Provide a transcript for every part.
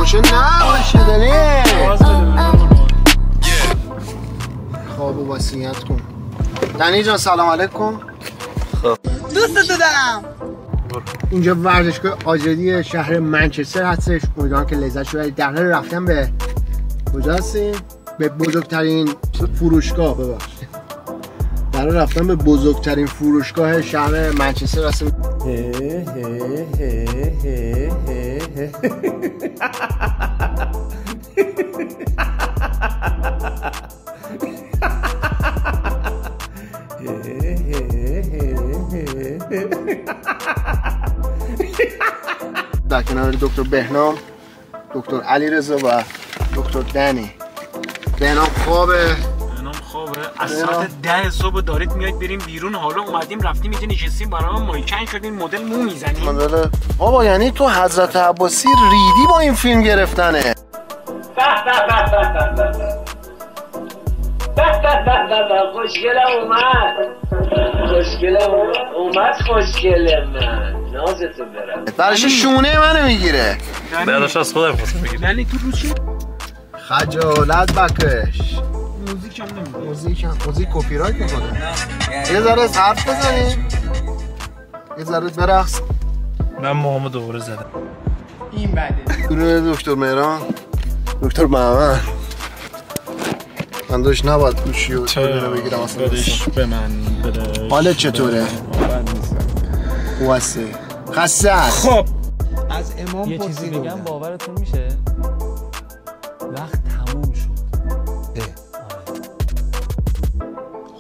روشن نباشه دنی. خواب و وصیت کن. دنی جان سلام علیکم. دوست تو دارم. اینجا ورزشگاه آزادی شهر منچستر هستش. امیدوارم که لذت ببرید. در حال رفتن به کجا هستیم؟ به بزرگترین فروشگاه. ببخشید. در حال رفتن به بزرگترین فروشگاه شهر منچستر هستیم. در کنار دکتر بهنام، دکتر علیرضا و دکتر دنی. بهنام خوابه. از ساعت 10 صبح دارید میاید بریم بیرون. حالا اومدیم رفتیم اینجا نشستیم برام مایچن شدیم مدل مو میزنیم. مدل بابا یعنی تو حضرت عباسی ریدی با این فیلم گرفتنه. خوشگله اومد خوشگله من نازتو برم. برش شونه منو میگیره. برش از خودم خواستم بگیره. دنی تو رو چی؟ خجالت بکش. موزیک هم نمیده. موزیک کپی رایت میکنه. یه ذره حرف بزنیم. یه ذره برقص. من موهامو دوباره زدم. این بده. گروه دکتر مهران، دکتر محمد. من داشت نباید گوشی و رو بگیرم اصلا. بدش به من بده. حالت چطوره؟ خواسته خسته است. خب از امام یه چیزی بگم باورتون میشه؟ وقت تموم شد.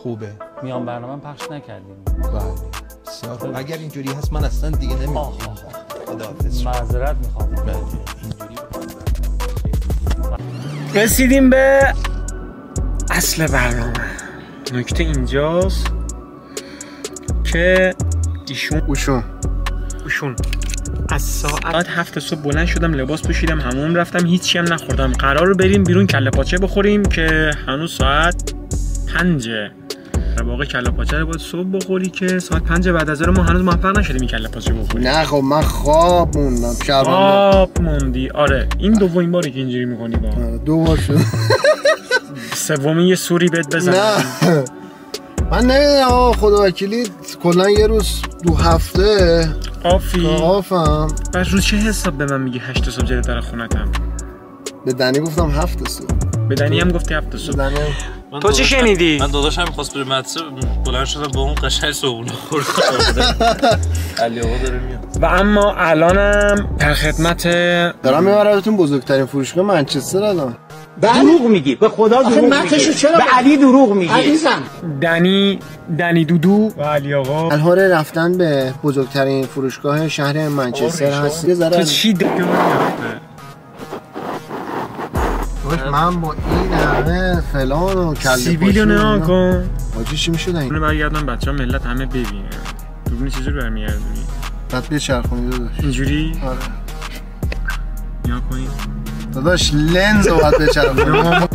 خوبه. میان برنامه پخش نکردیم. بله. بسیار خوب. اگر اینجوری هست من اصلا دیگه نمیام. خداحافظ. معذرت میخوام. بله. اینجوری رسیدیم به اصل برنامه. نکته اینجاست که ایشون از ساعت 7 صبح بلند شدم، لباس پوشیدم، حموم رفتم، هیچی هم نخوردم. قرار بریم بیرون کله پاچه بخوریم که هنوز ساعت 5. در واقع کله پاچه رو باید صبح بخوری که ساعت 5 بعد از ظهر ما هنوز موفق نشدیم این کله پاچه بخوریم. نه خب من خواب موندم. خواب موندی. آره این دومین باری که اینجوری می‌کنی با. دو بار شد. سومی یه سوری بهت بزنم. نه من نمیدونم خدا وکیلی کلا یه روز دو هفته آفم. بعد رو چه حساب به من میگی 8 صبح جلوی در خونتم؟ به دنی گفتم 7 صبح. به دنی هم گفتی 7 صبح. تو چی شنیدی؟ من داداشم می‌خواست بره مدرسه بلند شدم با اون قشنگ صبحونه خورد. علی آقا داره میاد. و اما الانم در خدمت دارم میبردتون بزرگترین فروشگاه منچستر الان. دروغ میگی به خدا دروغ میگی. به علی دروغ میگی. عزیزم دنی دودو و علی آقا الان رفتن به بزرگترین فروشگاه شهر منچستر هست. یه ذره تو چی دیگه من با این همه فلان و کله سیبیلو نگاه کن. حاجی چی میشد این؟ برگردن بچه‌ها ملت همه ببینن. تو چجوری برمیگردونی؟ بعد بچرخونی داداش. اینجوری؟ آره. نگاه کنید. داداش لنز رو باید بچرخونی.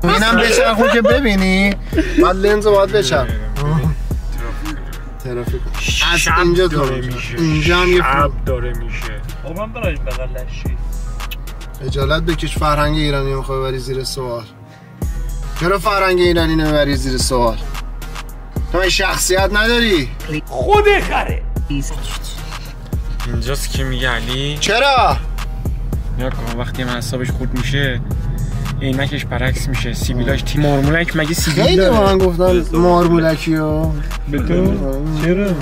اینم بچرخون که ببینی. بعد لنز رو باید بچرخون. ترافیک از اینجا داره میشه. اینجا هم یه شب داره میشه. خب من برای بغلشی اجالت بکش. فرهنگ ایرانی میخوای ببری زیر سوال. چرا فرهنگ ایرانی نمیبری زیر سوال؟ تو این شخصیت نداری؟ خود خره. اینجاست که میگه علی چرا؟ نگاه کن وقتی هم حسابش خورد میشه عینکش برعکس میشه. سیبیلاش مارمولک مگه سیبیل خیلی داره؟ با من گفتن مارمولکی ها. به تو؟ چرا؟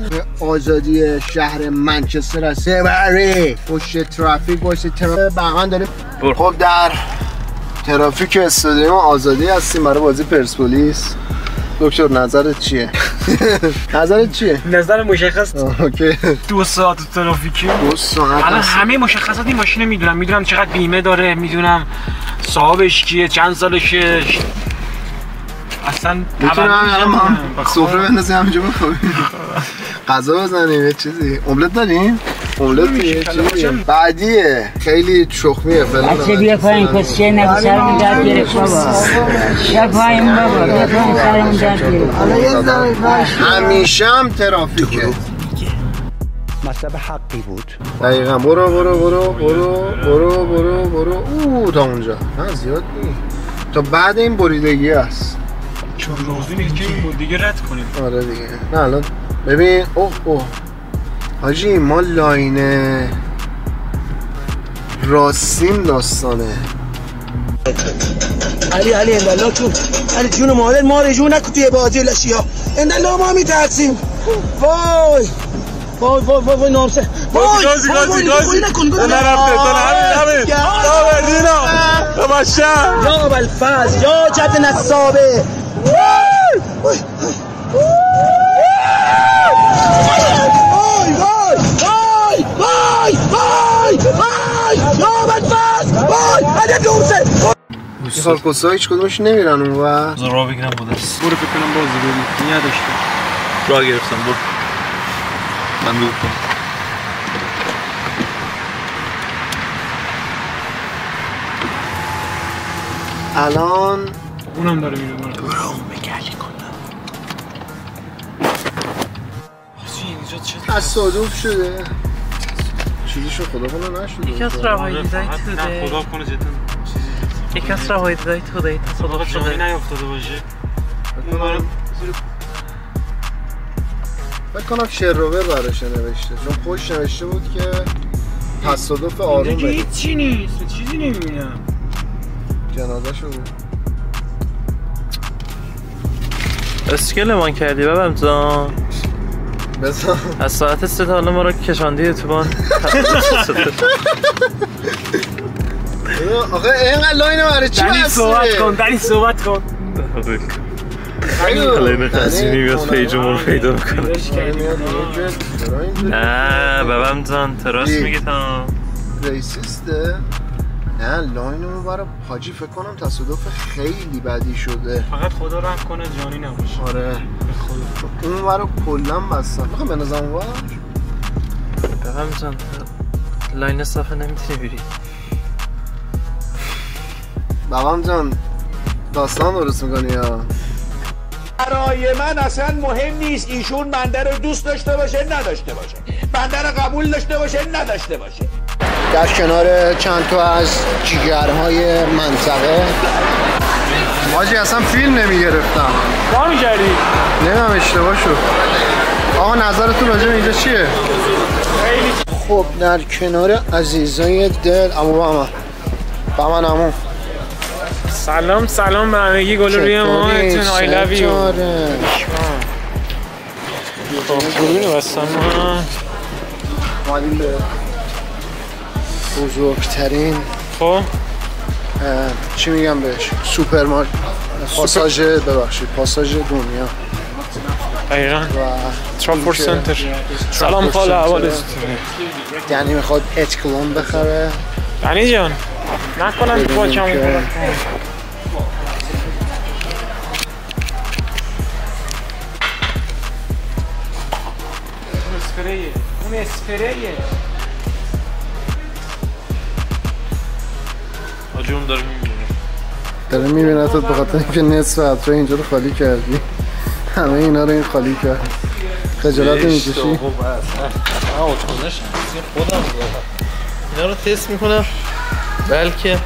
به آزادی شهر منچستر هست. بری پشت ترافیک باشه. بغن داریم. خب در ترافیک استادیوم آزادی هستیم برای بازی پرسپولیس. دکتر نظرت چیه؟ نظرت چیه؟ نظر مشخص. اوکی. 2 ساعت ترافیکی. 2 ساعت. الان همه مشخصات این ماشین میدونم چقدر بیمه داره، میدونم صاحبش کیه، چند سالشه. اصلا میتونم الان سفره بندازیم همینجا بخوابیم. غذا بزنیم یه چیزی. املت داریم؟ املت دیگه چیزی بعدیه. خیلی شخمیه فعلا. بچه بیا پایین کسیه نگو سرمون درد گرفت بابا. شب پایین بابا بیا پایین سرمون درد گرفت. همیشه هم ترافیکه. مطلب حقی بود. دقیقا برو اوه تا اونجا. نه زیاد نیست. تا بعد این بریدگی هست. چون روزی نیست که این بود دیگه رد کنیم. آره دیگه. نه الان ببین اوه حاجی ما لاینه راستین داستانه. علی اندالله تو علی جون مادر ما رجوع نکن توی بازی لشیا. اندالله ما میترسیم. وای نامسه. وای نکن نرفته یا ابوالفضل یا جد نصابه. این خالکوسا هیچ کدومش نمیرن اون و زرا بگیرم بودست. برو بکنم بازی بریم نداشته راه گرفتم برو من دور کن. الان اونم داره میره برو بگردی کنم تصادف شده. چیزی شد خدا کنه نشده. یکی از روایی دیدایی توده. خدا کنه جدا یکی از روایی دیدایی توده تصادف شده. جایی نیافتاده باشه. فکر کنم شروور براش نوشته چون خوش نوشته بود که تصادف آروم دیگه هیچی نیست چیزی نمیبینم. جنازه شو بود. اسکل مان کردی ببم جان بزن از ساعت 3 تا حالا ما رو کشاندی اتوبان. آخه اینقدر لاینه برای چی بسته؟ دنی صحبت کن حالا این قصیمی بیاد پیجمون رو پیدا میکنه. نه ببم جان تراس میگه تا ریسیسته؟ نه لاینمون برای حاجی فکر کنم تصادف خیلی بدی شده. فقط خدا رحم کنه جانی نباشه. آره اون برای کلن بستن. بخوام بنازم اون بار ببم جان لاین صافه نمیتونی بری. بابام جان داستان درست میکنی یا؟ برای من اصلا مهم نیست ایشون بنده رو دوست داشته باشه نداشته باشه، بنده رو قبول داشته باشه نداشته باشه. در کنار چند تا از جیگرهای منطقه حاجی اصلا فیلم نمیگرفتم. با میگردی؟ نمیم اشتباه شد. آقا نظرتون راجع به اینجا چیه؟ خب در کنار عزیزای دل عمو با من عمو سلام به همگی گل روی ماهتون. I love you. خب دوربینو بستم ما مالیم به بزرگترین خب چی میگم بهش سوپرمارکت پاساژ ببخشید پاساژ دنیا دقیقا ترامپورت سنتر. سلام خاله احوالت؟ یعنی میخواد اتکلون بخره. دنی جان نکنم تو با کمون کنم. اون اسپریه آجون داره میبینه تو به خاطر اینکه نصف اطراف اینجا رو خالی کردی. همه اینا رو این خالی کرد. خجالت نمیکشی؟ خودم اینا رو تست میکنم بلکه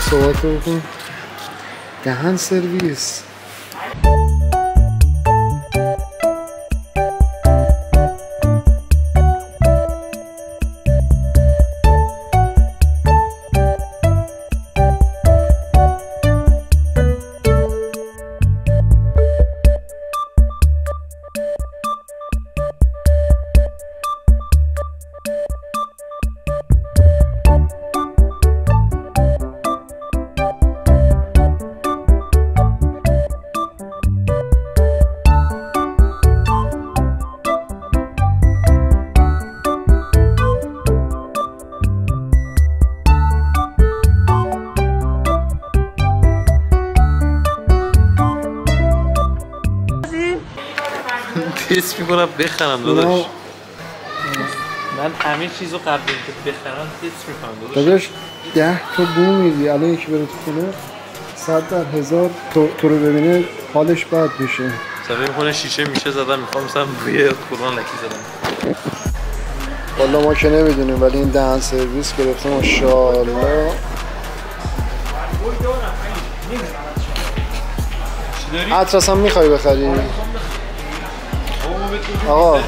صحبت رو بکن. دهن سرویس. تست میکنم بخرم داداش. من همه چیزو قبل اینکه بخرم تست میکنم داداش. 10 تا بو میدی الان یکی بره تو خونه 100 در 1000 تو رو ببینه حالش بد میشه. صفحه میکنه شیشه میشه زدم میخوام مثلا روی قرآن لکی زدم. والا ما که نمیدونیم ولی این دهن سرویس گرفته ماشاءالله. عطر هم میخوای بخری؟ آقا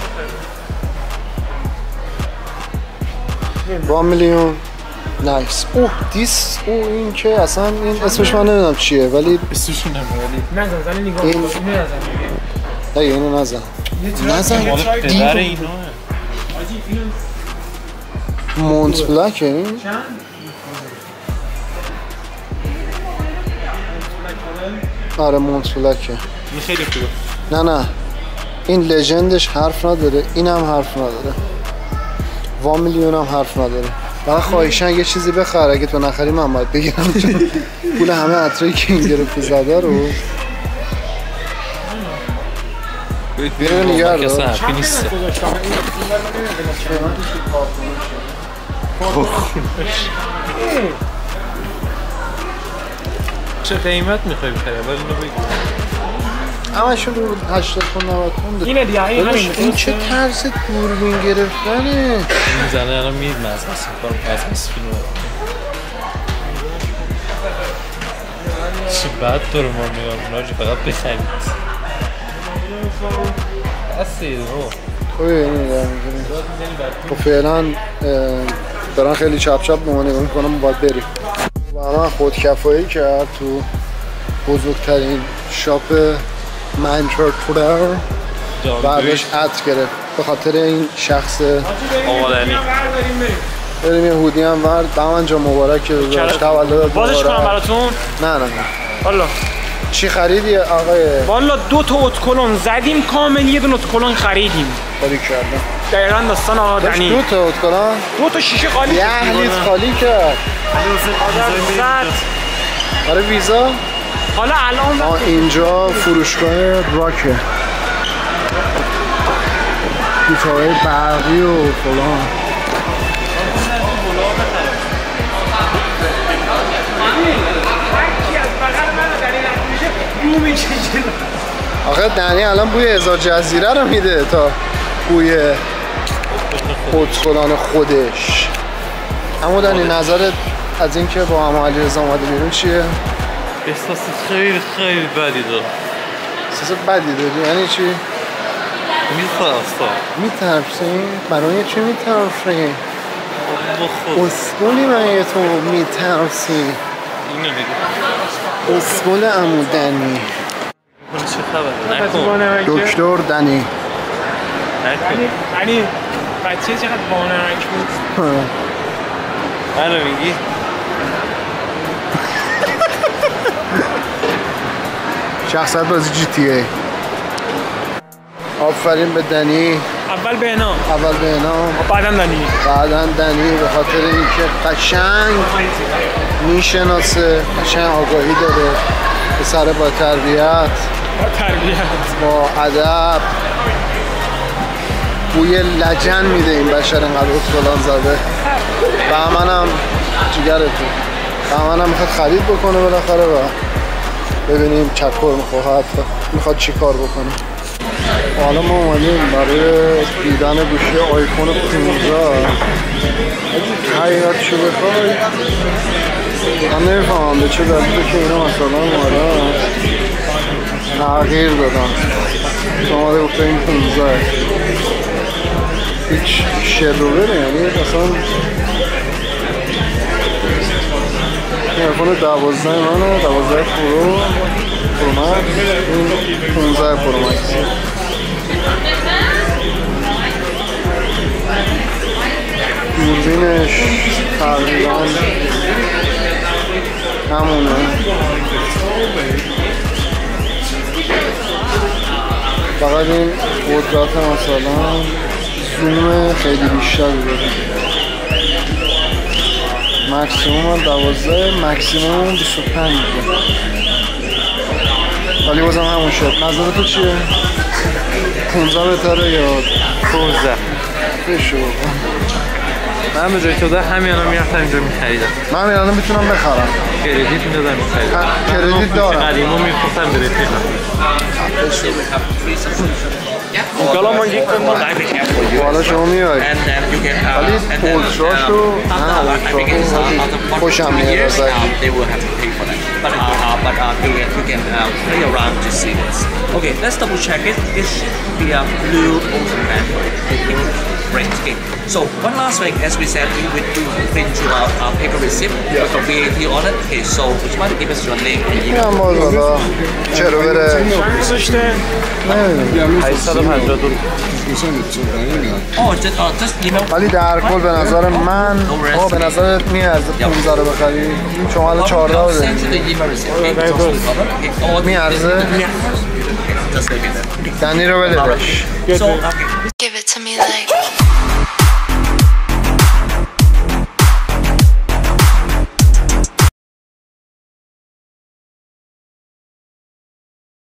1 میلیون نایس. اوه دیس او این که اصلا این اسمش من نمیدونم چیه ولی اسمش نمیدونم ولی نزن زن نگاه این... کن نه اینو نزن پدر اینو مونت بلکه این؟ آره مونت بلکه. این خیلی خوبه. نه این لژندش حرف نداره این هم حرف نداره 1 میلیون هم حرف نداره. فقط خواهشاً یه چیزی بخر اگه تو نخری من باید بگیرم چون پول همه عطرایی که این گرفته زده رو بیرون نگر دار حرفی نیست. چه قیمت میخوای بخری؟ اول اینو بگو. همشون رو 80 تا 90 پوند. اینه دیگه این چه طرز دوربین گرفتنه؟ میزنه الان میید مزمس میکنم مزمس فیلم چه بعد تو رو ما میگم ناجی فقط بخرید بسید خوبه این نگاه میکنیم. خب فعلا دارن خیلی چپ چپ به ما نگاه میکنم باید بریم. و من خودکفایی کرد تو بزرگترین شاپ منچستر بعدش عطر گرفت به خاطر این شخص آمادنی. بریم یه هودی هم ورد. بهمن جان مبارک که داشت تولدت بازش کنم براتون؟ نه والا چی خریدی آقای؟ والا 2 تا اتکلون زدیم کامل یه دونه اتکلون خریدیم. خالی کردم. دقیقاً داستان آدنی. 2 تا اتکلون؟ 2 تا شیشه خالی. 10 لیتر خالی کرد. برای ویزا؟ حالا الان اینجا فروشگاه راکه. گیتارهای برقی و فلان. آخه دنی الان بوی هزار جزیره رو میده تا بوی اتکلون خودش. اما دنی نظرت از اینکه با هم علیرضا اومده بیرون چیه؟ احساس خیلی خیلی بدی دارم. احساس بدی داری؟ یعنی چی؟ میترسیم؟ برای چی میترسیم؟ اسکولی من تو میترسیم. اینو میگه اسکول عمو دنی. چه خبره؟ نکن دکتر دنی. دنی بچه چقدر بانمک بود. منو میگی؟ شخصیت بازی جی تی ای. آفرین به دنی. اول به انام بعدا دنی به خاطر اینکه قشنگ میشناسه قشنگ آگاهی داره پسر با تربیت با ادب بوی لجن میده این بشر اینقدر اتکلون زده. بهمنم جگرتون بهمنم میخواد خرید بکنه بالاخره و ببینیم چکر میخواد چی کار بکنه. حالا ما اومدیم برای دیدن گوشی آیفون 15. حقیقتشو بخوای من نمیفهمم به چه دلیله که اینا مثلا اومدن تغییر دادن. اومده گفته این 15 هیچ شروبره یعنی اصلا این آیفون 12 منه 12 پرومکس این 15 پرومکس. دوربینش تقریبا همونه. فقط این قدرت مثلا زوم خیلی بیشتری داره. مکسیموم 12 مکسیموم 25 ولی بازم همون شد. نظر تو چیه؟ 15 بهتره یا 15 بشو. من به جای تو ده همیانا میرفتم اینجا میخریدم. من همیانا میتونم بخرم. کردیت میدادم میخریدم. کردیت دارم. قدیما میفروختم به رفیقم. کالا من یک کنم. حالا شما میای. ولی اولتراشو خوشم میاد ازش. But you can play around to see this. Okay, let's double check it. It should be a blue ocean band. Great. Okay. So one last thing, as we said, we would do print you our paper receipt with the VAT on it. Okay, so would you mind to give us your name and email? من باز حالا چرا بره؟ نمیدونم 852 Oh, just email. ولی در کل به نظر من به نظرت میارزه 15 رو بخری؟ شما الان 14 رو دارید میارزه؟ دنی رو بده بهش Give it to me like